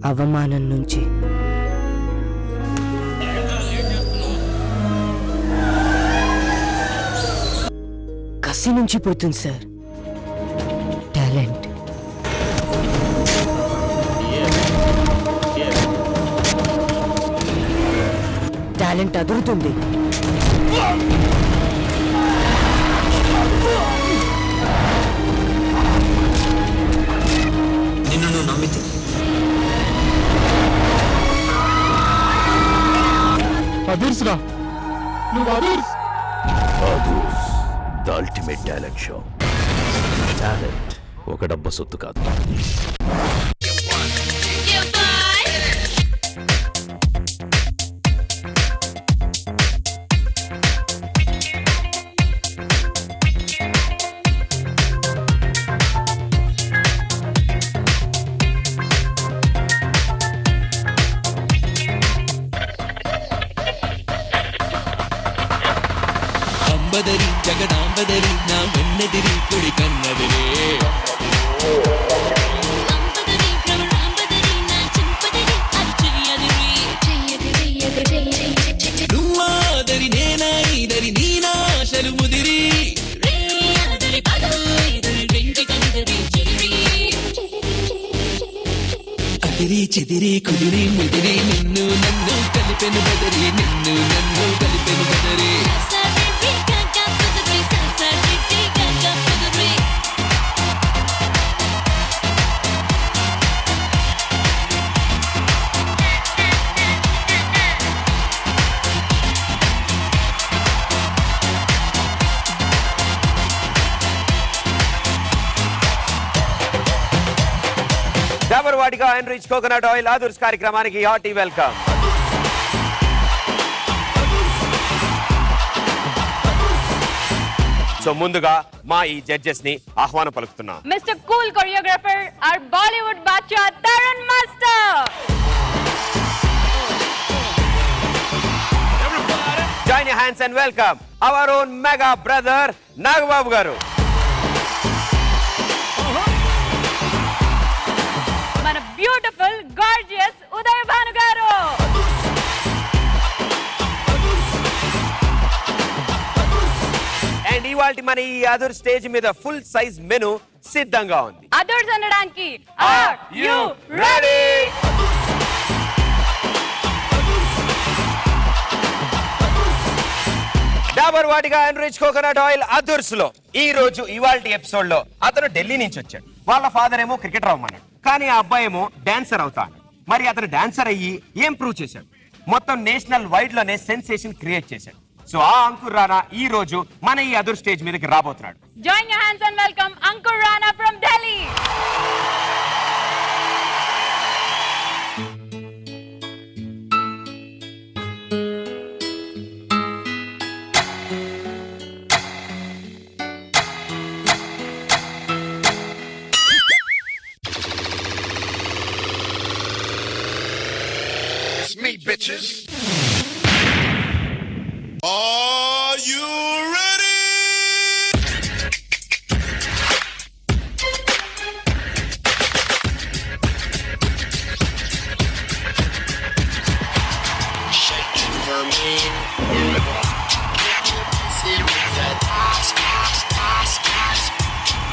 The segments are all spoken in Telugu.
అవమానం నుంచి, కసి నుంచి పుడుతుంది సార్ టాలెంట్. టాలెంట్ అదురుతుంది. నిన్ను నువ్వు నమ్మితే అదుర్స్రా, నువ్వు Adurs. Adurs the ultimate talent show. Talent ఒక డబ్బా సొత్తు కాదు. అంబదరి జగదాంబదరి నా వెన్నదిరి కుడి కన్నదిరే, నువ్వాదరి నేనా ఇదరి నీనా శలు ముదిరి, అదిరి చెదిరి కుదిరి ముదిరి నిన్ను నన్ను కలిపెను బదరి, నిన్ను నన్ను కలిపెను Badari. Dabur Vatika enrich coconut oil Adurs కార్యక్రమానికి హార్టీ వెల్కమ్. సో ముందుగా మా ఈ జడ్జెస్ ని ఆహ్వానం పలుకుతున్నాం. Mister cool choreographer or Bollywood బాద్షా Tarun master. Join your hands and welcome our own mega brother Nagababu గారు. మన బ్యూటిఫుల్ గార్జియస్ ఉదయ్ భాను గారు. అండ్ ఇవాళ మన ఈ అదుర్ స్టేజ్ మీద ఫుల్ సైజ్ మెను సిద్ధంగా ఉంది. అదుర్స్ అనడానికి are you ready? Dabur Vatika enrich coconut oil Adurs లో ఈ రోజు ఇవాల్టి ఎపిసోడ్ లో అతను ఢిల్లీ నుంచి వచ్చాడు. వాళ్ళ ఫాదర్ ఏమో క్రికెటర్ అవ్వమన్నాడు, కానీ ఆ అబ్బాయి ఏమో డాన్సర్ అవుతాడు. మరి అతను డాన్సర్ అయ్యి ఏం ప్రూవ్ చేశాడు? మొత్తం నేషనల్ వైడ్ లోనే సెన్సేషన్ క్రియేట్ చేశాడు. సో ఆ అంకుర్ రానా ఈ రోజు మన ఈ అదుర్ స్టేజ్ మీదకి రాబోతున్నాడు. Join your hands and welcome Ankur Rana from Delhi. Me bitches. Are you ready? Shake it for me. See what's that ass, ass, ass, ass.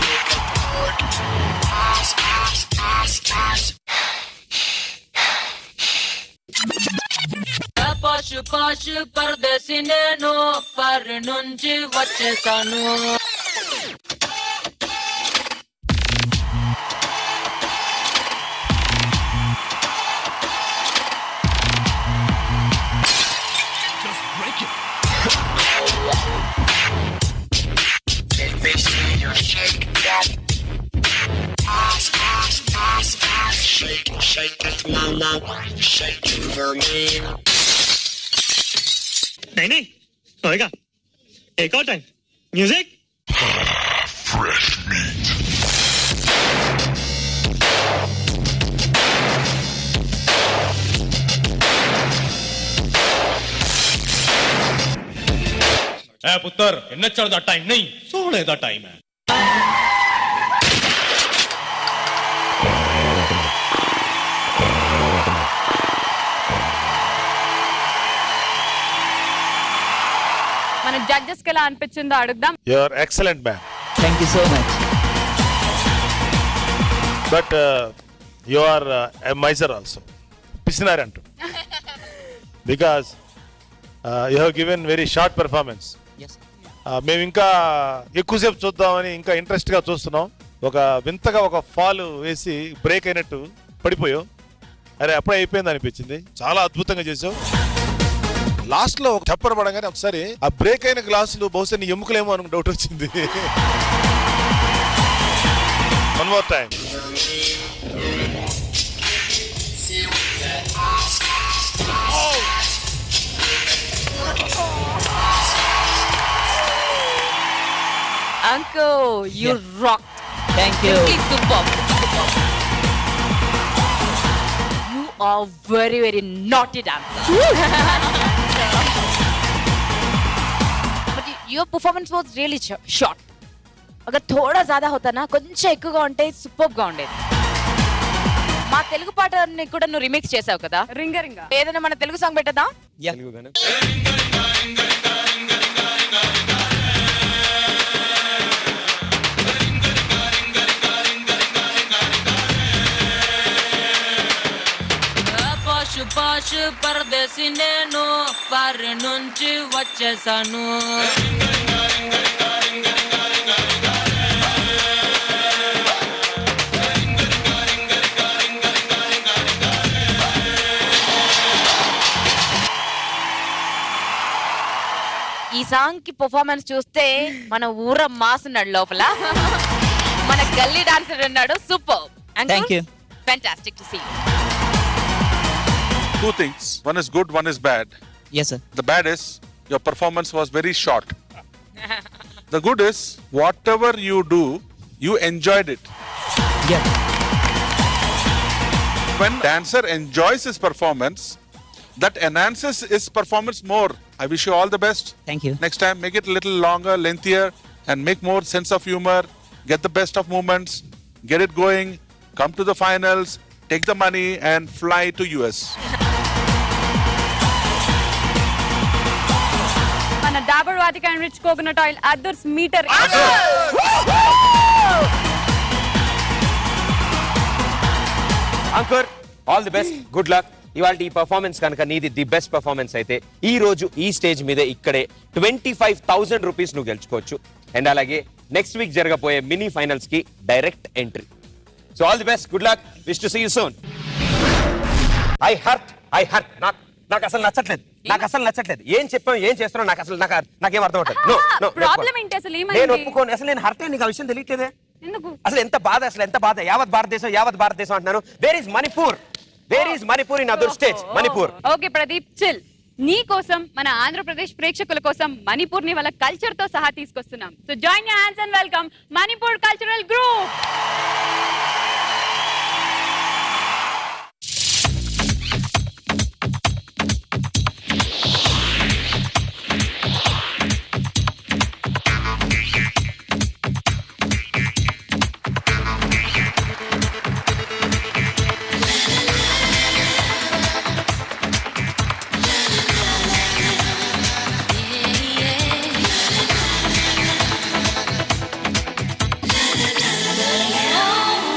Make a board. Ass, ass, ass, ass. పాషు పాషు పరదేశి నేను పర్ నుంచి వచ్చేసాను. Shake that ass, ass, ass, ass. Shake, shake it, mama. Shake it for me. नहीं होएगा. एक और टाइम. म्यूजिक. Fresh meat. ए पुत्र, नचड़ दा टाइम नहीं, सोने दा टाइम है. జడ్జెస్ కి ఎలా అనిపించిందో అడుగుదాం. You are excellent man. Thank you so much. But you are a miser also. పిసినారి అంటూ. Because you have given very short performance. మేము ఇంకా ఎక్కువసేపు చూద్దామని ఇంకా ఇంట్రెస్ట్గా చూస్తున్నాం. ఒక వింతగా ఒక ఫాల్ వేసి బ్రేక్ అయినట్టు పడిపోయావు. అరే అప్పుడే అయిపోయింది అనిపించింది. చాలా అద్భుతంగా చేసావు. లాస్ట్ లో చప్పర పడగానే ఒకసారి ఆ బ్రేక్ అయిన గ్లాసులు బహుశా నీ ఎముకలేమో అని డౌట్ వచ్చింది. One more time. Uncle, you rocked. Thank you. Superb. You are very, very naughty dancer. But your performance was really short. अगर थोड़ा ज्यादा होता ना కొంచెం ఎక్కువగా ఉంటే సూపర్ గా ఉండేది. మా తెలుగు పాటని కూడా నువ్వు రీమిక్స్ చేసావు కదా. రింగ రింగ ఏదైనా మన తెలుగు సాంగ్ పెట్టదా? పాష్ పాష్ పరదేశి నేను ఫారెన్ నుంచి వచ్చేసాను. ఈ సాంగ్ కి పర్ఫార్మెన్స్ చూస్తే మన ఊర మాస్ ఉన్నాడు లోపల. మన గల్లీ డాన్సర్ ఉన్నాడు. Super. Thank you. Fantastic to see. Two things. One is good, one is bad. Yes sir. The bad is your performance was very short. The good is whatever you do, you enjoyed it. Yeah. When dancer enjoys his performance, that enhances his performance more. I wish you all the best. Thank you. Next time, make it a little longer, lengthier, and make more sense of humor. Get the best of moments. Get it going. Come to the finals. Take the money and fly to US. మన Dabur Vatika and rich coconut oil others మీటర్. Ankur all the best, good luck. ఇవాళ ఈ పర్ఫార్మెన్స్ కనుక నీది ది బెస్ట్ పర్ఫార్మెన్స్ అయితే ఈ రోజు ఈ స్టేజ్ మీద ఇక్కడే 25,000 రూపీస్ నువ్వు గెలుచుకోవచ్చు. అండ్ అలాగే నెక్స్ట్ వీక్ జరగబోయే మినీ ఫైనల్స్ కి direct entry. So all the best, good luck, wish to see you soon. I hurt నాకు అసలు నచ్చట్లేదు. ఏం చెప్పావు, ఏం చేస్తున్నావు నాకేం అర్థం అవుతుంది. ప్రాబ్లం ఏంటి అసలు? నేను ఏమైంది? ఒప్పుకోను. అసలు నేను హర్ట్ నీకు ఆ విషయం తెలియట్లేదే. ఎందుకు? అసలు ఎంత బాధ. యావత్ భారతదేశం అంటున్నాను. Where is Manipur in other states. Manipur. Okay Pradeep, chill. నీ కోసం, మన ఆంధ్రప్రదేశ్ ప్రేక్షకుల కోసం మణిపూర్ ని వాళ్ళ కల్చర్ తో సహా తీసుకొస్తున్నాం. So join your hands and welcome Manipur cultural group. Oh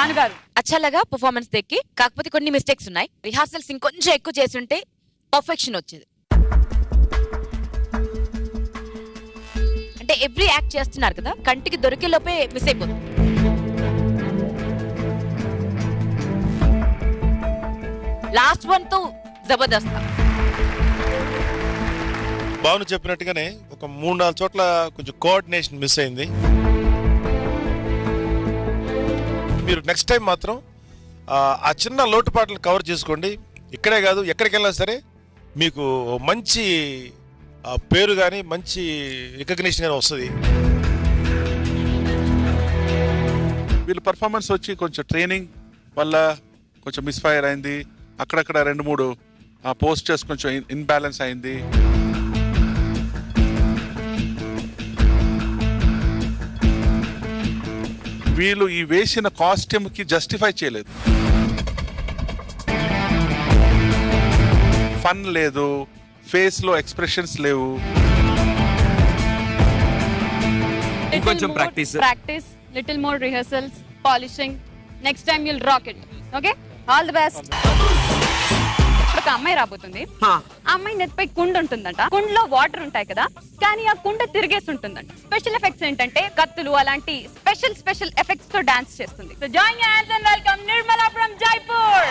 భానుగారు అచ్చలాగా పర్ఫార్మెన్స్ దక్కి, కాకపోతే కొన్ని మిస్టేక్స్ ఉన్నాయి. రిహార్సల్స్ ఇంకొంచెం ఎక్కువ చేస్తుంటే పర్ఫెక్షన్ వచ్చేది. అంటే ఎవ్రీ యాక్ట్ చేస్తున్నారు కదా, కంటికి దొరికే లోపే మిస్ అయిపోతుంది. లాస్ట్ వన్ తో జబర్దస్త్. భావన చెప్పినట్టుగానే ఒక 3-4 చోట్ల కొంచెం కోఆర్డినేషన్ మిస్ అయింది. మీరు నెక్స్ట్ టైం మాత్రం ఆ చిన్న లోటుపాట్లు కవర్ చేసుకోండి. ఇక్కడే కాదు, ఎక్కడికి వెళ్ళినా సరే మీకు మంచి పేరు కానీ మంచి రికగ్నిషన్ కానీ వస్తుంది. వీళ్ళ పర్ఫార్మెన్స్ వచ్చి కొంచెం ట్రైనింగ్ వల్ల కొంచెం మిస్ఫైర్ అయింది. అక్కడక్కడ 2-3 పోస్టర్స్ కొంచెం ఇన్బ్యాలెన్స్ అయింది. వీళ్ళు ఈ వేసిన కాస్ట్యూమ్ కి జస్టిఫై చేయలేదు. ఫన్ లేదు, ఫేస్ లో ఎక్స్ప్రెషన్స్ లేవు. ఇంకొంచెం practice, little more rehearsals, polishing. Next time you'll rock it. Okay, all the best. ఒక అమ్మాయి రాబోతుంది. ఆ అమ్మాయి నెత్తిపై కుండ ఉంటుందంట. కుండలో వాటర్ ఉంటాయి కదా, కానీ ఆ కుండ తిరిగేసి ఉంటుందంట. స్పెషల్ ఎఫెక్ట్స్ ఏంటంటే కత్తులు అలాంటి స్పెషల్ ఎఫెక్ట్స్ తో డాన్స్ చేస్తుంది. So join your hands and welcome Nirmala from Jaipur.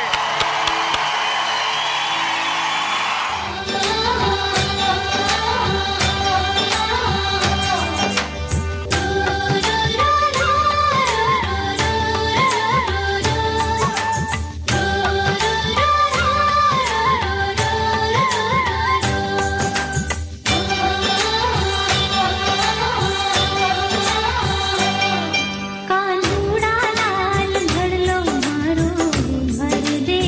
कालूड़ा लाल घड़ लो मारो भर दे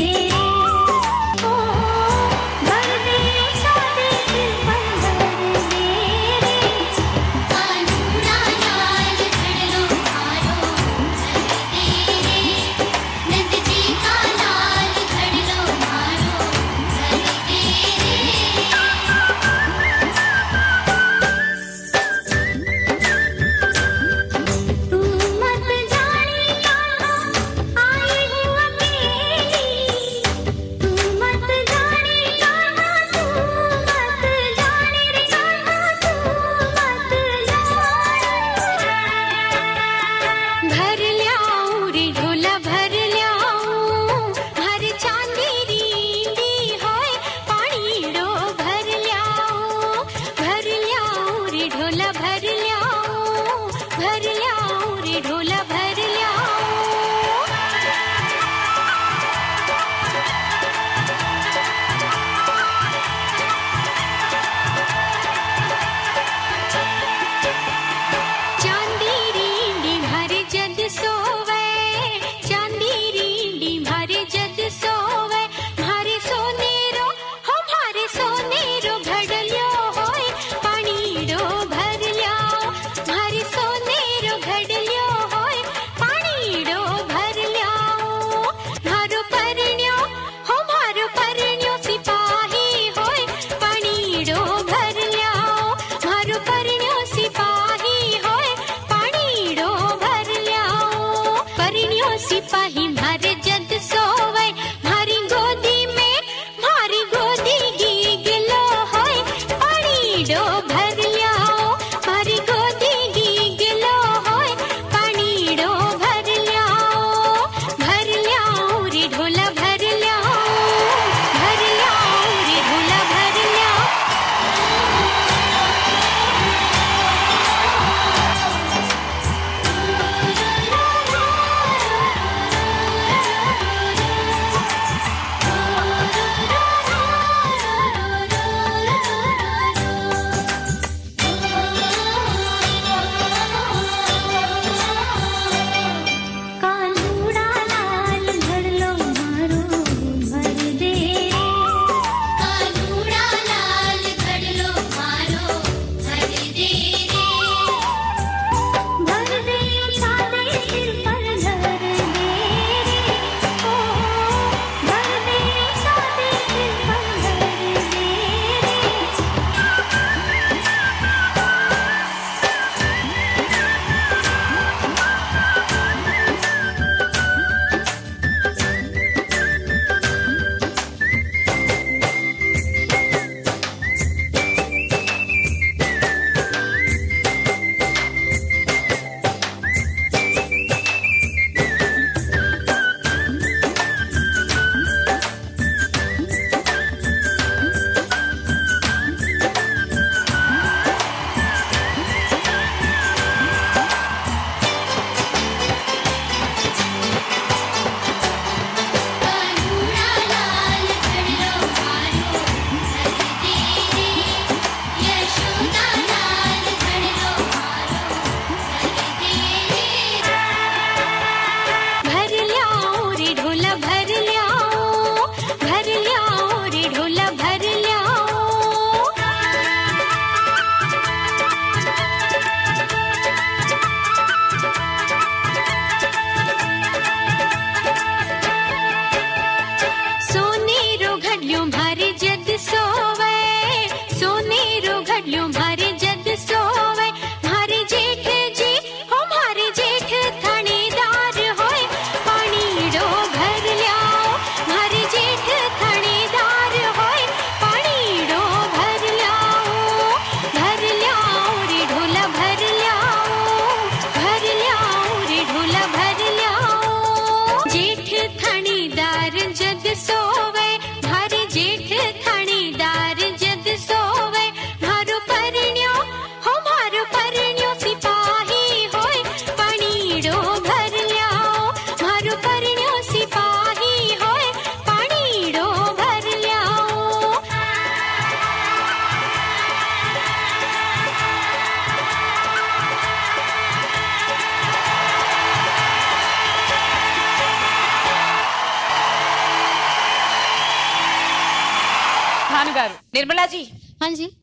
భాను గారు. Nirmalaji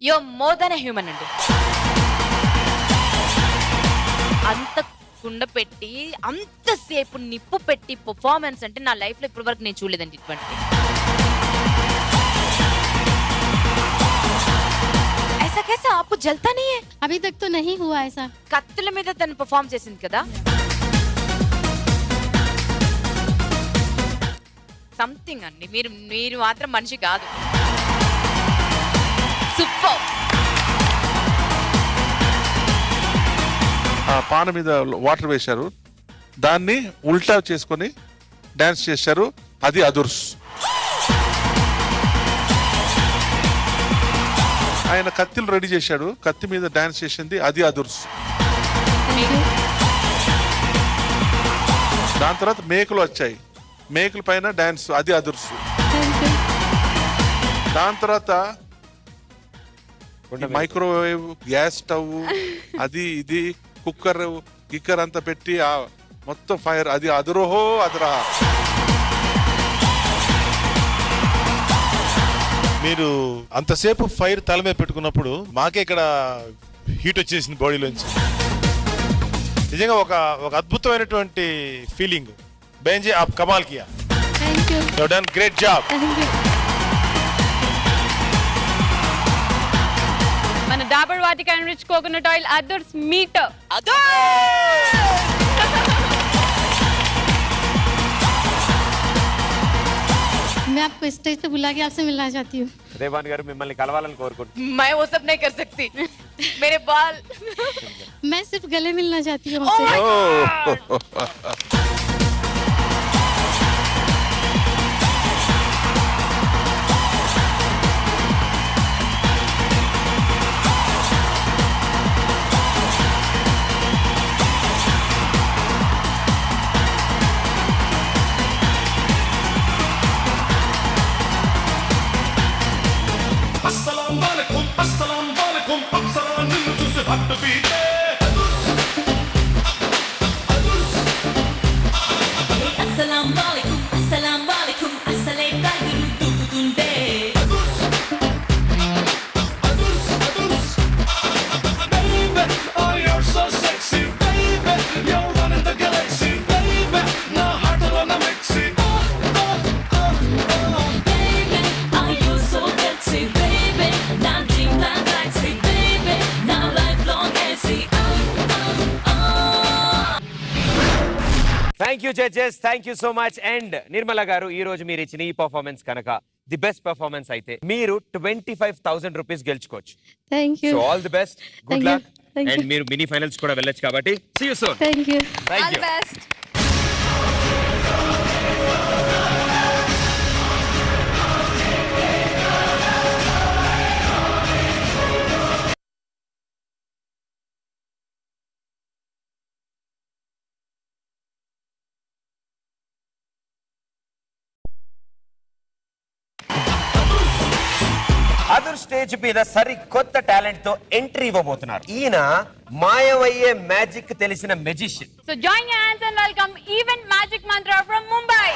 you are more then a human అండి. అంత కుండ పెట్టి అంతసేపు నిప్పు పెట్టి పర్ఫార్మెన్స్ అంటే నా లైఫ్ లో ఇప్పటి వరకు నేను చూడలేదండి ఇటువంటిది. ऐसा कैसा आपको जलता नहीं है? अभी तक तो नहीं हुआ ऐसा. కత్తుల మీద తను పర్ఫార్మ్ చేసింది కదా. సంథింగ్ అండి, మీరు మాత్రం మనిషి కాదు. సూపర్. ఆ పాన మీద వాటర్ వేశారు, దాన్ని ఉల్టా చేసుకొని డాన్స్ చేశారు, అది అదుర్స్. ఆయన కత్తిలు రెడీ చేశాడు, కత్తి మీద డాన్స్ చేసింది, అది అదుర్స్. దాని తర్వాత మేకలు వచ్చాయి, మేకల పైన డాన్స్, అది అదుర్స్. దాని తర్వాత మైక్రోవేవ్, గ్యాస్ స్టవ్, అది ఇది కుక్కర్ గిక్కర్ అంతా పెట్టి మొత్తం ఫైర్, అది అదురోహో అదురా. మీరు అంతసేపు ఫైర్ తల మీద పెట్టుకున్నప్పుడు మాకే ఇక్కడ హీట్ వచ్చేసింది బాడీలోంచి. నిజంగా ఒక అద్భుతమైనటువంటి ఫీలింగ్. బెంజీ ఆప్ కమాల్ కియా. You have done great job. మన Dabur Vatika enrich coconut oil others meter. मैं आपको स्टेज पे बुला के आपसे मिलना चाहती हूँ. దేవాన్ గారు మిమ్మల్ని కలవాలని కోరుకుంటున్నాను. मैं वो सब नहीं कर सकती. मेरे बाल. मैं सिर्फ गले मिलना चाहती हूँ. Thank you judges, thank you so much. And Nirmala గారు, ఈ రోజు మీరు ఇచ్చిన ఈ పర్ఫార్మెన్స్ కనుక ది బెస్ట్ పర్ఫార్మెన్స్ అయితే మీరు 25,000 రూపీస్ గెలుచుకోవచ్చు. Thank you. So all the best, good luck. And మీరు మినీ ఫైనల్స్ కూడా వెళ్ళొచ్చు కాబట్టి see you soon. Thank you. Thank all you. Best. Adur stage మీద సరికొత్త టాలెంట్ తో ఎంట్రీ ఇవ్వబోతున్నారు. ఈయన మాయమయ్యే మ్యాజిక్ తెలిసిన magician. So join your hands and welcome Event Magic Mantra from Mumbai.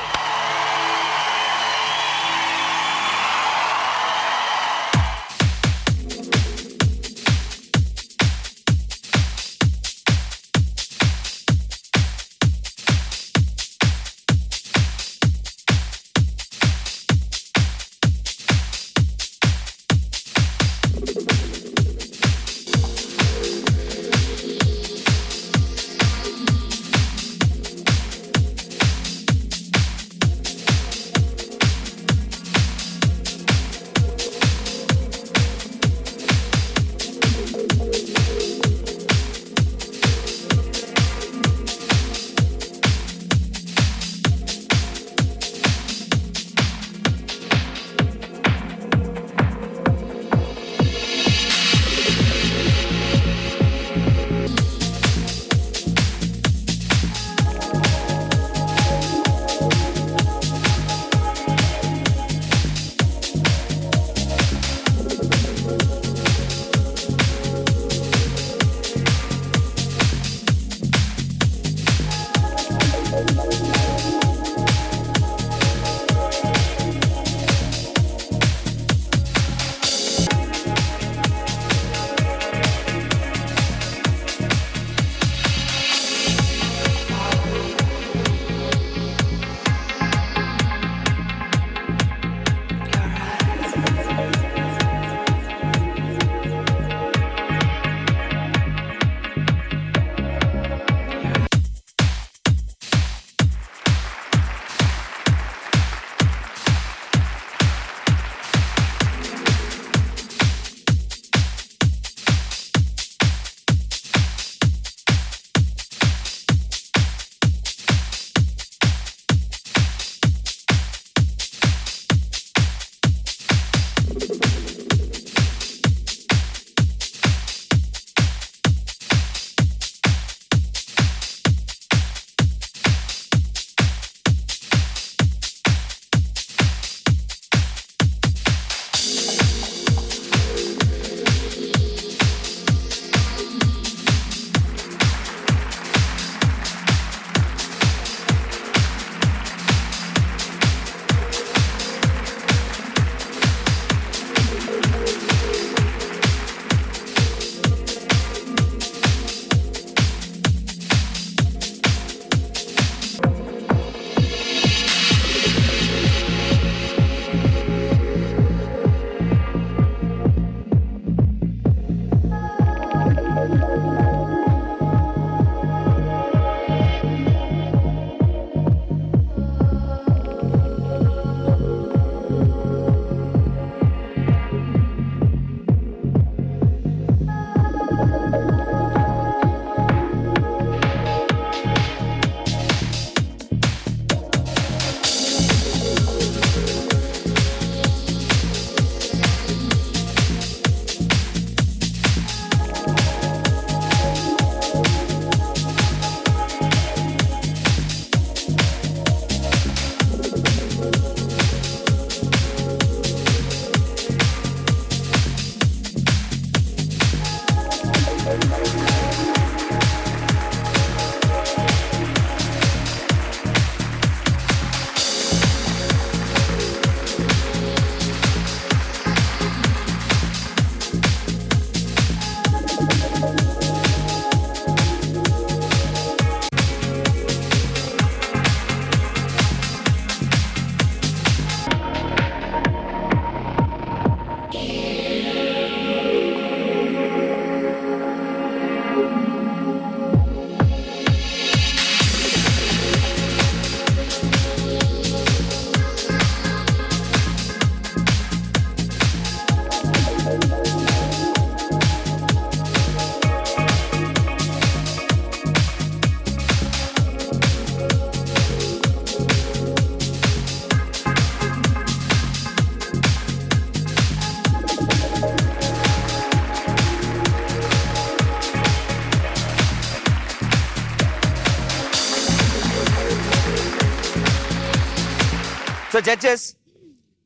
So judges,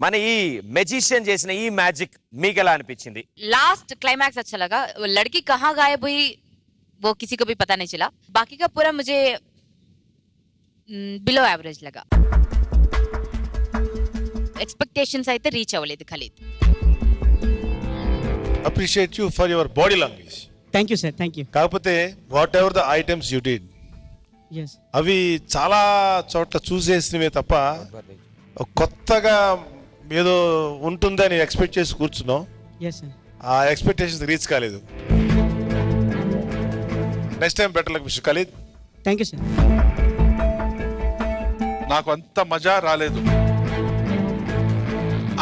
మన ఈ మెజిషియన్ చేసిన ఈ మ్యాజిక్ మీకు ఎలా అనిపించింది? लास्ट क्लाइमैक्स अच्छा लगा. लड़की कहाँ गायब हुई वो किसी को भी पता नहीं चला. बाकी का पूरा मुझे बिलो एवरेज लगा. एक्सपेक्टेशंस అయితే రీచ్ అవ్వలేదు Khalid. Appreciate you for your body language. Thank you sir, thank you. కాకపోతే whatever the items you did, అవి చాలా చోట్ల చూసేసినవే తప్ప కొత్తగా ఏదో ఉంటుందని ఎక్స్పెక్ట్ చేసి కూర్చున్నాం. ఆ ఎక్స్పెక్టేషన్స్ రీచ్ కాలేదు. Next time better luck mister Khalid. Thank you sir. నాకు అంత మజా రాలేదు.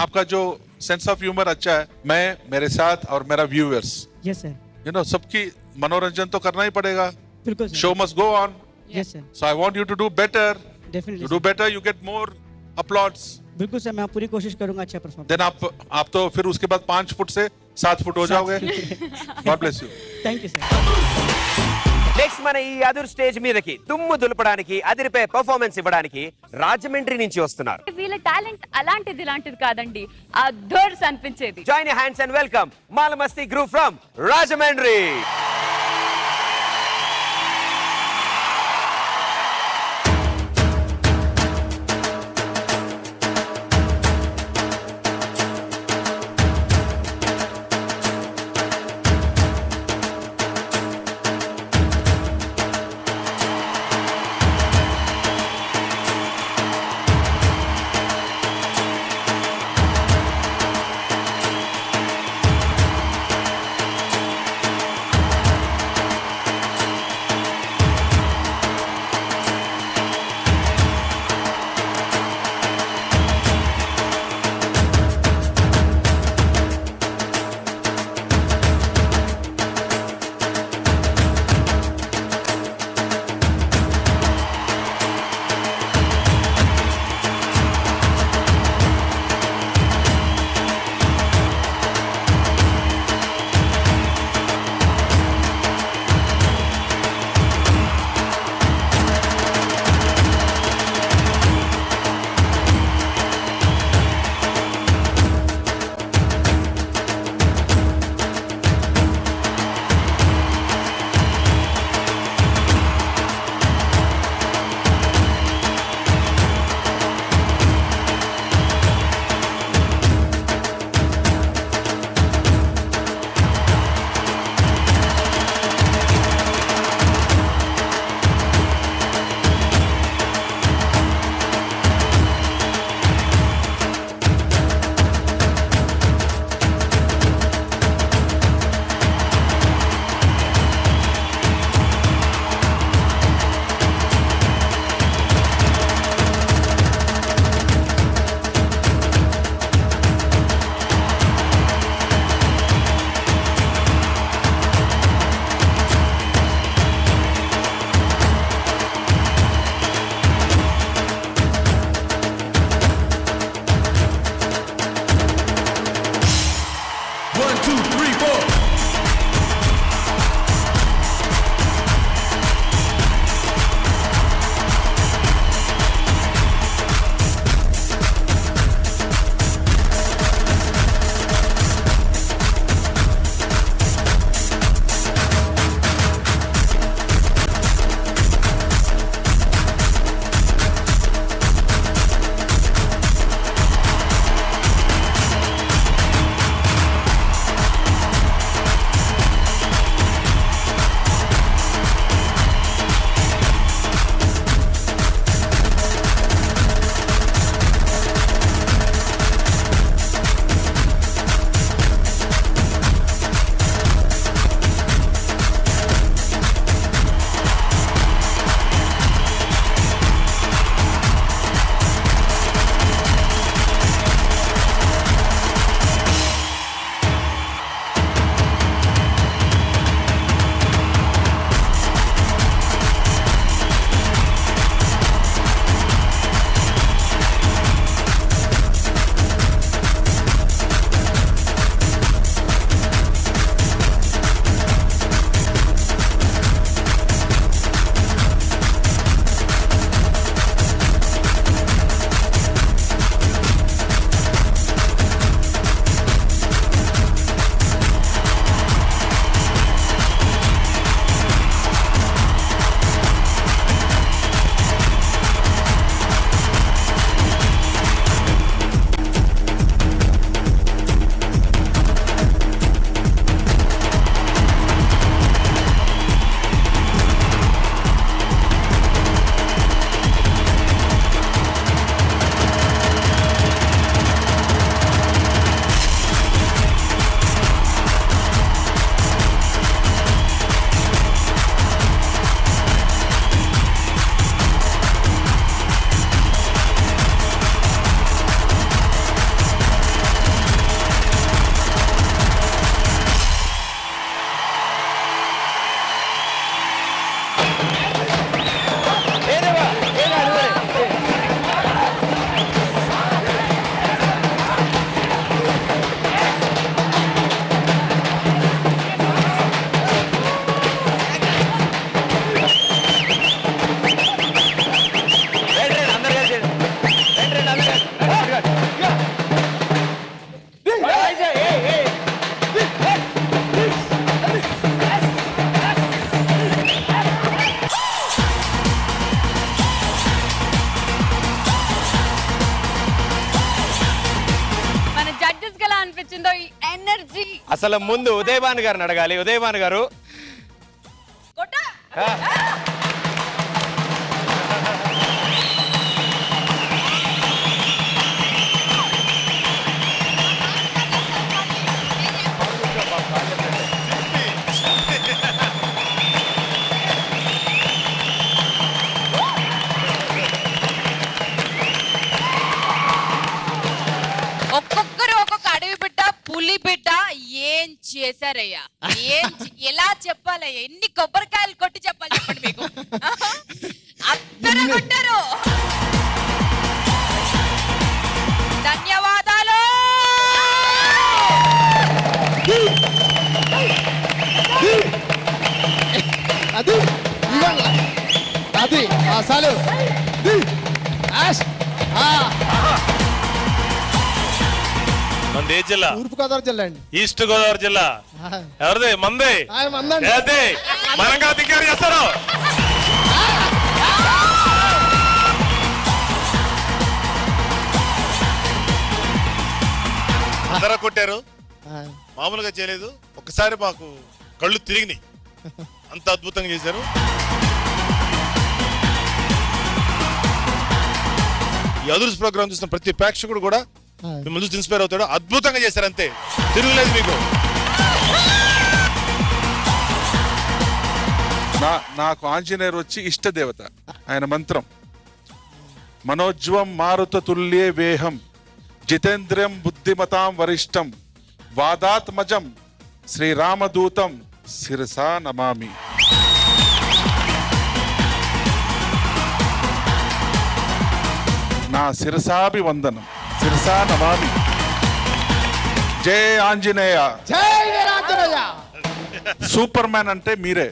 आपका जो सेंस ऑफ ह्यूमर अच्छा है. मैं, मेरे साथ और मेरा viewers, yes sir, you know, सबकी मनोरंजन तो करना ही पड़ेगा. बिल्कुल sir. Show must go on. Yes sir. So I want you to do better. Definitely. You do better, you get more applauds. बिल्कुल सर, मैं पूरी कोशिश करूंगा अच्छा परफॉर्म. Then आप तो फिर उसके बाद 5 फुट से 7 फुट हो जाओगे. God bless you. Thank you sir. Next మన ఈ అదుర్ స్టేజ్ మీదకి దుమ్ము దులపడానికి, అదిరిపై పర్ఫార్మెన్స్ ఇవ్వడానికి రాజమండ్రి నుంచి వస్తున్నారు. వీళ్ళ టాలెంట్ అలాంటిది ఇలాంటిది కాదండి, అదర్స్ అనిపించేది. Join your hands and welcome Malamasti group from Rajahmundry. అనిపించిందో ఈ ఎనర్జీ. అసలు ముందు ఉదయభాను గారిని అడగాలి. ఉదయభాను గారు ఒక్కొక్కరు ఒక్కొక్క అడవి బిడ్డ, పులి బిడ్డ ఏం చేశారయ్యా? ఎలా చెప్పాలయ్యా? ఎన్ని కొబ్బరికాయలు కొట్టి చెప్పాలి చెప్పండి మీకు? అందరూ కొట్టారు. ధన్యవాదాలు. అది అది అసలు మంది ఏ జిల్లా? తూర్పు గోదావరి జిల్లా అండి. ఈస్ట్ గోదావరి జిల్లా. ఎవరిది? మంది. మనంగా దిగారు చేస్తారు. అందరూ కొట్టారు, మామూలుగా చేయలేదు. ఒక్కసారి మాకు కళ్ళు తిరిగినాయి, అంత అద్భుతంగా చేశారు. ఈ అదుర్స్ ప్రోగ్రామ్ చూసిన ప్రతి ప్రేక్షకుడు కూడా మిమ్మల్ని చూసి ఇన్స్పైర్ అవుతాడు. అద్భుతంగా చేశారు, అంతే, తిరుగులేదు మీకు. నాకు ఆంజనేయుడు వచ్చి ఇష్ట దేవత. ఆయన మంత్రం మనోజ్వం మారుత తుల్యే వేహం జితేంద్రియం బుద్ధిమతాం వరిష్టం వాదాత్మజం శ్రీరామదూతం శిరసా నమామి. నా శిరసాభివందనం, శిరసా నమామి. జై ఆంజనేయ. సూపర్ మ్యాన్ అంటే మీరే.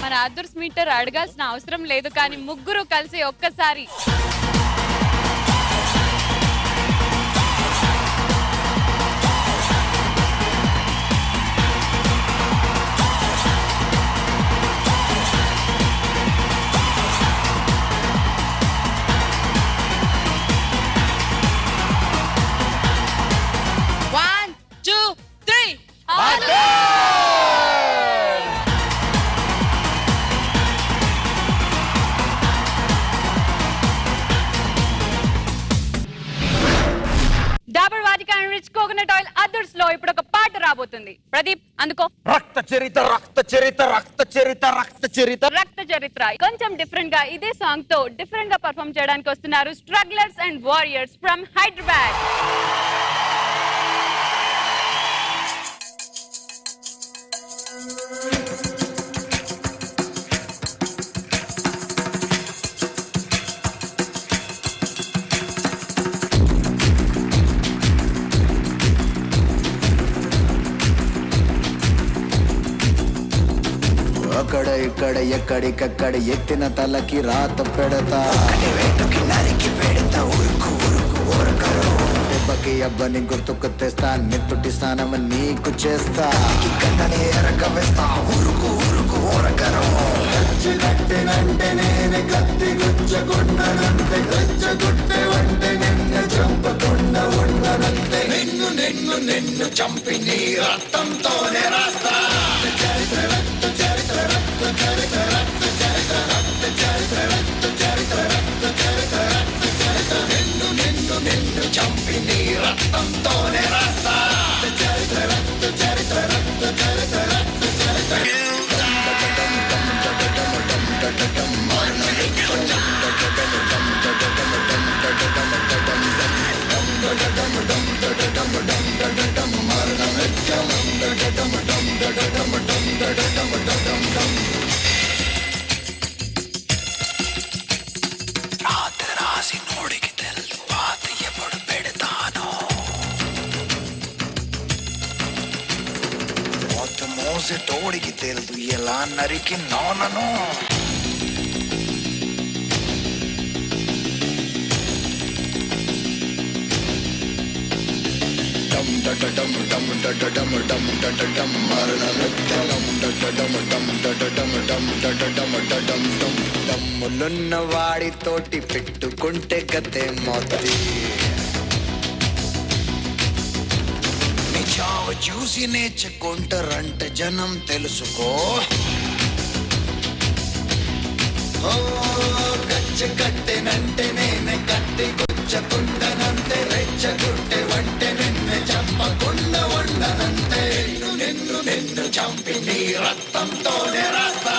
మన అదుర్స్ మీటర్ అడగాల్సిన అవసరం లేదు, కానీ ముగ్గురు కలిసి ఒక్కసారి కోకోనట్ ఆయిల్ అదుర్స్ లో ఇప్పుడు ఒక పాట రాబోతుంది. ప్రదీప్ అందుకో. రక్త చరిత్ర, రక్త చరిత్ర, రక్త చరిత్ర, రక్త చరిత్ర, రక్త చరిత్ర. కొంచెం డిఫరెంట్ గా ఇదే సాంగ్ తో డిఫరెంట్ గా పర్ఫార్మ్ చేయడానికి వస్తున్నారు స్ట్రగ్లర్స్ అండ్ వారియర్స్ ఫ్రమ్ హైదరాబాద్. అక్కడ ఇక్కడ ఎక్కడికక్కడ ఎత్తిన తలకి రాత పెడతా, నరికి పెడతా, ఉరుకు ఉరుకు ఉరకరు. దెబ్బకి అబ్బని గుర్తుకు తెస్తా, నెత్తుటి స్నానం నీకు చేస్తా, కన్నని ఎరక వేస్తా, ఉరుకు ఉరుకు ఉరకరు. గట్టినంటే నేనే కత్తి గుచ్చకుండనంతే, గచ్చగుట్టే వంటే నిన్ను చంపకుండా ఉండనంతే. నిన్ను నిన్ను నిన్ను చంపి నీ రక్తంతోనే రాస్తా. చంపి నీ రక్తంతోనే రాస్తా. రాత్రి రాసి నోడికి తెలుసు పాత ఎప్పుడు పెడతాను. మొత్తం మోసి తోడికి తెలుసు ఎలా నరికి నోనను. మరణ దమ్ములున్న వాడితోటి పెట్టుకుంటే గతే మొత్తి నీ చావు చూసి నేర్చుకుంటారంట జనం తెలుసుకో ఓ గచ్చ కట్టెనంటే నేనే కత్తి గుచ్చకుండనంతే రెచ్చగుట్టే వంటే నిన్నే చంపకుండా ఉండనంతే నిన్ను నిన్ను చంపి నీ రక్తంతోనే రాస్తా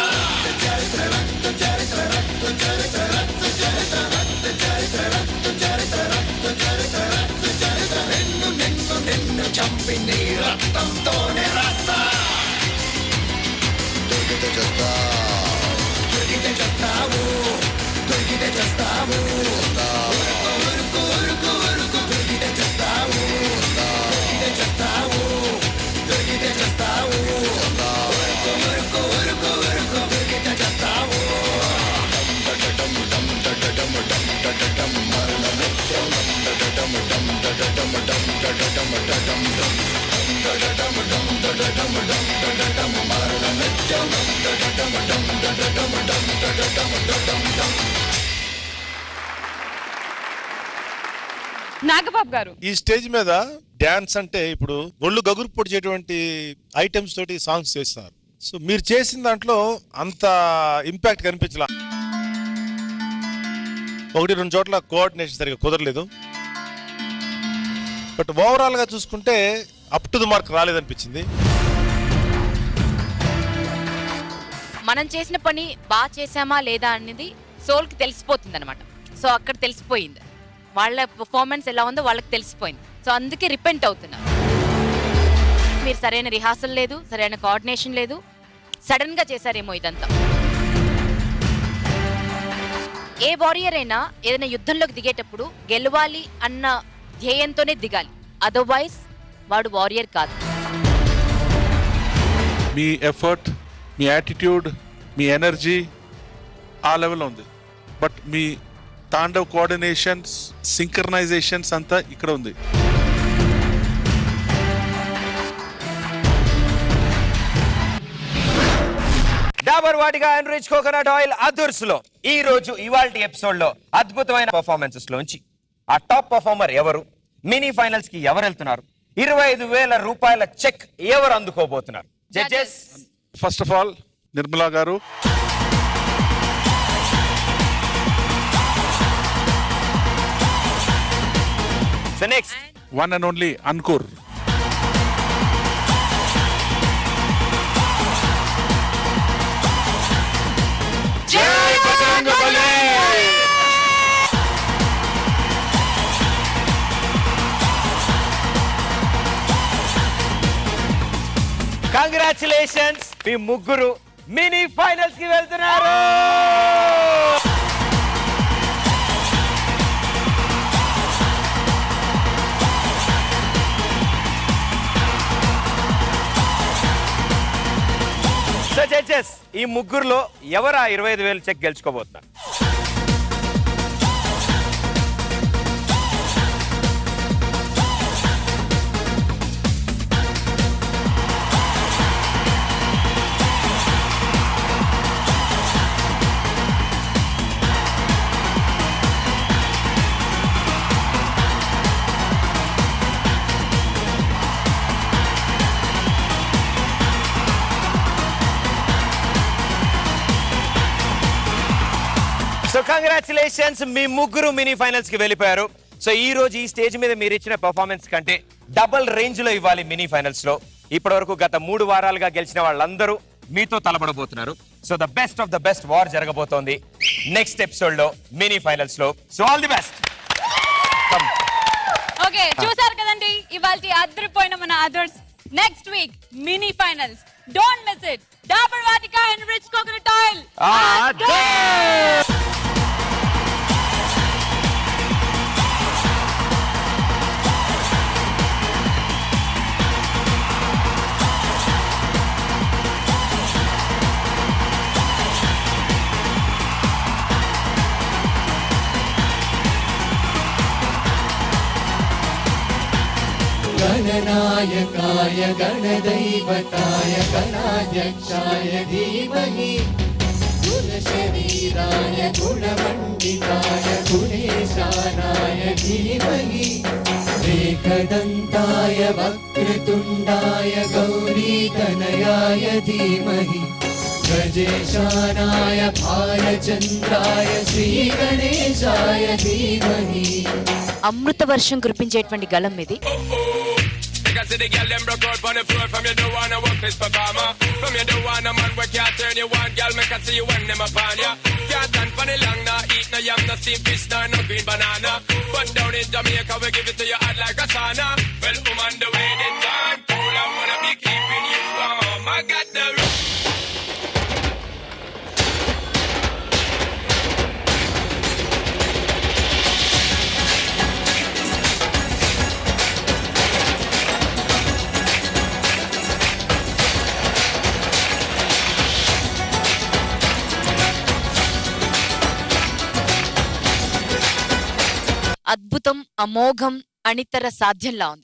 చరిత్ర రక్త చరిత్ర రక్త చరిత్ర రక్త చరిత్ర రక్త చరిత్ర రక్త చరిత్ర రక్త చరిత్ర రక్త చరిత్ర నిన్ను నిన్ను నిన్ను చంపి నీ రక్తంతోనే రాస్తా దొరికితే చేస్తావు దొరికితే చేస్తావు దొరికితే చేస్తావు ఉరుకు ఉరుకు ఉరుకు దొరికితే చేస్తావు దొరికితే చేస్తావు దొరికితే చేస్తావు ఉరుకు ఉరుకు ఉరుకు ఉరుకు దొరికితే చేస్తావు డమ్ డమ్ డమ్ డమ్ డమ్ డమ్ మరణ నిత్యం డమ్ డమ్ డమ్ డమ్ డమ్ డమ్ డమ్ డమ్ మరణ నిత్యం నాగబాబు గారు ఈ స్టేజ్ మీద డాన్స్ అంటే ఇప్పుడు ఒళ్ళు గగురు పొడిచేటువంటి ఐటమ్స్ తోటి సాంగ్స్ చేస్తున్నారు. సో మీరు చేసిన దాంట్లో అంత ఇంపాక్ట్ కనిపించలా. 1-2 చోట్ల కోఆర్డినేషన్ సరిగా కుదరలేదు. బట్ ఓవరాల్ గా చూసుకుంటే అప్ టు ది మార్క్ రాలేదనిపించింది. మనం చేసిన పని బాగా చేసామా లేదా అనేది సోల్కి తెలిసిపోతుంది అనమాట. సో అక్కడ తెలిసిపోయింది వాళ్ళ పర్ఫార్మెన్స్ ఎలా ఉందో వాళ్ళకి తెలిసిపోయింది. సో అందుకే రిపెంట్ అవుతున్నారు. మీరు సరైన రిహార్సల్ లేదు, సరైన కోఆర్డినేషన్ లేదు, సడన్ గా చేశారేమో ఇదంతా. ఏ వారియర్ అయినా ఏదైనా యుద్ధంలోకి దిగేటప్పుడు గెలవాలి అన్న ధ్యేయంతోనే దిగాలి, అదర్వైజ్ వాడు వారియర్ కాదు. మీ ఎఫర్ట్, మీ యాటిట్యూడ్, మీ ఎనర్జీ ఆ లెవెల్లో ఉంది. బట్ మీ తాండవ్ కోఆర్డినేషన్స్, సింక్రనైజేషన్స్ అంతా ఇక్కడ ఉంది. Dabur Vatika enrich coconut oil Adurs లో ఈ రోజు ఇవాల్టి ఎపిసోడ్ లో అద్భుతమైన పర్ఫార్మెన్సెస్ లోంచి ఆ టాప్ పర్ఫార్మర్ ఎవరు, మినీ ఫైనల్స్ కి ఎవరు వెళ్తున్నారు, 25,000 రూపాయల చెక్ ఎవరు అందుకోబోతున్నారు? Judges, first of all Nirmala గారు. So next, one and only Ankur. Jai Bajrangabali! Congratulations, మీ ముగ్గురు మినీ ఫైనల్స్ కి వెళ్తున్నారు. సో జడ్జెస్, ఈ ముగ్గురులో ఎవరు ఆ 25,000 చెక్ గెలుచుకోబోతున్నారు? సో కంగ్రాచులేషన్స్, మీ ముగ్గురు మినీ ఫైనల్స్ కి వెళ్ళిపోయారు. సో ఈ రోజు ఈ స్టేజ్ మీద మీరు ఇచ్చిన పర్ఫార్మెన్స్ కంటే డబుల్ రేంజ్ లో ఇవ్వాలి మినీ ఫైనల్స్ లో. ఇప్పటి వరకు గత 3 వారాలుగా గెలిచిన వాళ్ళందరూ మీతో తలపడబోతున్నారు. So the best of the best war జరగబోతోంది నెక్స్ట్ ఎపిసోడ్ లో మినీ ఫైనల్స్ లో. So all the best. Okay, చూసారు కదండి ఇవాల్టి అద్రిపోయిన మన Adurs. Next week mini finals, don't miss it. Dabur Vatika enrich coconut oil. गणनायकाय गणदैवताय गणाध्यक्षाय धीमहि गुणशरीराय धीमहि एकदन्ताय वक्रतुण्डाय गौरीतनयाय धीमहि गजेशानाय भालचन्द्राय श्रीगणेशाय धीमहि అమృత వర్షం కురిపించేటువంటి గళం ఇది. Because the girl them broke out on the floor. From you don't wanna work this performer. From you don't wanna man where can't turn you on. Girl make I see you when them upon ya. Can't stand for the long, nah eat no yam, no steamed fish, nah no green banana. But down in Jamaica we give it to you hot like a sauna. Well, woman, the way they turn cool, I wanna be keeping you warm. I got the అద్భుతం, అమోఘం, అనితర సాధ్యంలా ఉంది.